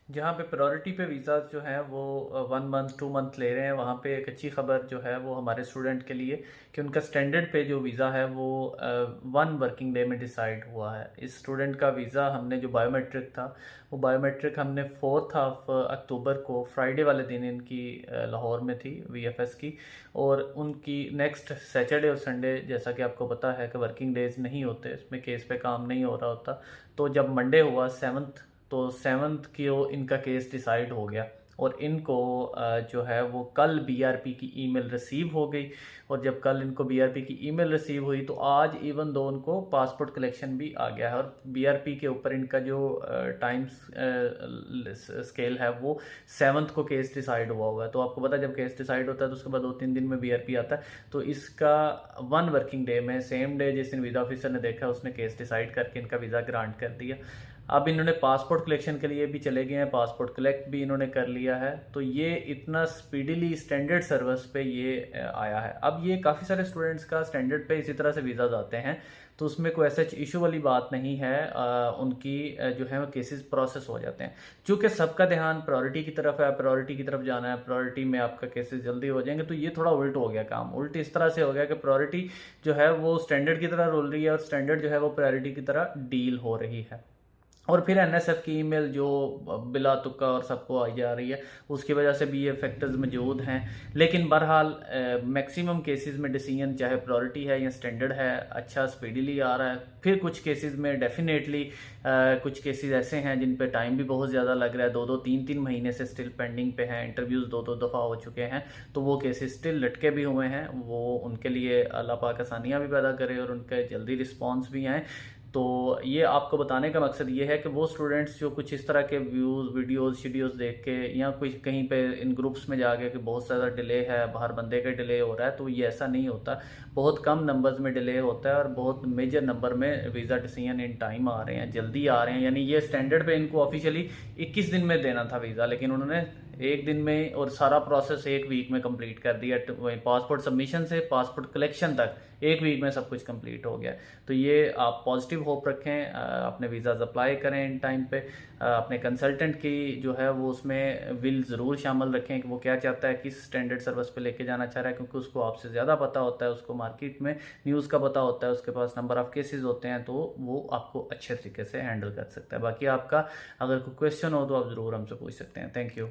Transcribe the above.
जहाँ पे प्रायोरिटी पे वीज़ा जो हैं वो 1 मंथ 2 मंथ ले रहे हैं, वहाँ पे एक अच्छी खबर जो है वो हमारे स्टूडेंट के लिए कि उनका स्टैंडर्ड पे जो वीज़ा है वो 1 वर्किंग डे में डिसाइड हुआ है। इस स्टूडेंट का वीज़ा हमने जो बायोमेट्रिक था, वो बायोमेट्रिक हमने 4 ऑफ अक्टूबर को फ्राइडे वाले दिन इनकी लाहौर में थी VFS की, और उनकी नेक्स्ट सैटरडे और संडे, जैसा कि आपको पता है कि वर्किंग डेज नहीं होते, इसमें केस पे काम नहीं हो रहा होता। तो जब मंडे हुआ 7th, तो 7th की इनका केस डिसाइड हो गया, और इनको जो है वो कल BRP की ईमेल रिसीव हो गई। और जब कल इनको BRP की ईमेल रिसीव हुई तो आज इवन दो उनको पासपोर्ट कलेक्शन भी आ गया है, और BRP के ऊपर इनका जो टाइम स्केल है वो 7th को केस डिसाइड हुआ है। तो आपको पता है जब केस डिसाइड होता है तो उसके बाद 2-3 दिन में BRP आता है, तो इसका 1 वर्किंग डे में, सेम डे जिस दिन वीज़ा ऑफिसर ने देखा उसने केस डिसाइड करके इनका वीज़ा ग्रांट कर दिया। अब इन्होंने पासपोर्ट कलेक्शन के लिए भी चले गए हैं, पासपोर्ट कलेक्ट भी इन्होंने कर लिया है। तो ये इतना स्पीडीली स्टैंडर्ड सर्विस पे ये आया है। अब ये काफ़ी सारे स्टूडेंट्स का स्टैंडर्ड पे इसी तरह से वीज़ाज आते हैं, तो उसमें कोई ऐसा इशू वाली बात नहीं है। उनकी जो है वो केसेस प्रोसेस हो जाते हैं। चूँकि सबका ध्यान प्रायोरिटी की तरफ है, प्रायोरिटी की तरफ जाना है, प्रायोरिटी में आपका केसेस जल्दी हो जाएंगे, तो ये थोड़ा उल्ट हो गया काम। उल्ट इस तरह से हो गया कि प्रायोरिटी जो है वो स्टैंडर्ड की तरह रोल रही है, और स्टैंडर्ड जो है वो प्रायोरिटी की तरह डील हो रही है। और फिर NSF की ईमेल जो बिला तुक्का और सबको आई जा रही है, उसकी वजह से भी ये फैक्टर्स मौजूद हैं। लेकिन बहरहाल मैक्सिमम केसेस में डिसीजन चाहे प्रायोरिटी है या स्टैंडर्ड है, अच्छा स्पीडीली आ रहा है। फिर कुछ केसेस में डेफिनेटली कुछ केसेस ऐसे हैं जिन पे टाइम भी बहुत ज़्यादा लग रहा है, 2-2 3-3 महीने से स्टिल पेंडिंग पे हैं, इंटरव्यूज़ 2-2 दफ़ा हो चुके हैं, तो वो केसेस स्टिल लटके भी हुए हैं। वो उनके लिए अल्लाह पाक आसानियाँ भी पैदा करे और उनके जल्दी रिस्पॉन्स भी आएँ। तो ये आपको बताने का मकसद ये है कि वो स्टूडेंट्स जो कुछ इस तरह के व्यूज़ वीडियोस शीडियोस देख के, या कुछ कहीं पे इन ग्रुप्स में जाके कि बहुत ज़्यादा डिले है, बाहर बंदे का डिले हो रहा है, तो ये ऐसा नहीं होता। बहुत कम नंबर्स में डिले होता है, और बहुत मेजर नंबर में वीज़ा डिसीजन इन टाइम आ रहे हैं, जल्दी आ रहे हैं। यानी ये स्टैंडर्ड पे इनको ऑफिशियली 21 दिन में देना था वीज़ा, लेकिन उन्होंने 1 दिन में और सारा प्रोसेस 1 वीक में कंप्लीट कर दिया। पासपोर्ट सबमिशन से पासपोर्ट कलेक्शन तक 1 वीक में सब कुछ कंप्लीट हो गया। तो ये आप पॉजिटिव होप रखें, अपने वीज़ाज अप्लाई करें इन टाइम पे। अपने कंसल्टेंट की जो है वो उसमें विल ज़रूर शामिल रखें कि वो क्या चाहता है, किस स्टैंडर्ड सर्विस पे लेके जाना चाह रहा है, क्योंकि उसको आपसे ज़्यादा पता होता है, उसको मार्केट में न्यूज़ का पता होता है, उसके पास नंबर ऑफ़ केसेस होते हैं, तो वो आपको अच्छे तरीके से हैंडल कर सकता है। बाकी आपका अगर कोई क्वेश्चन हो तो आप ज़रूर हमसे पूछ सकते हैं। Thank you.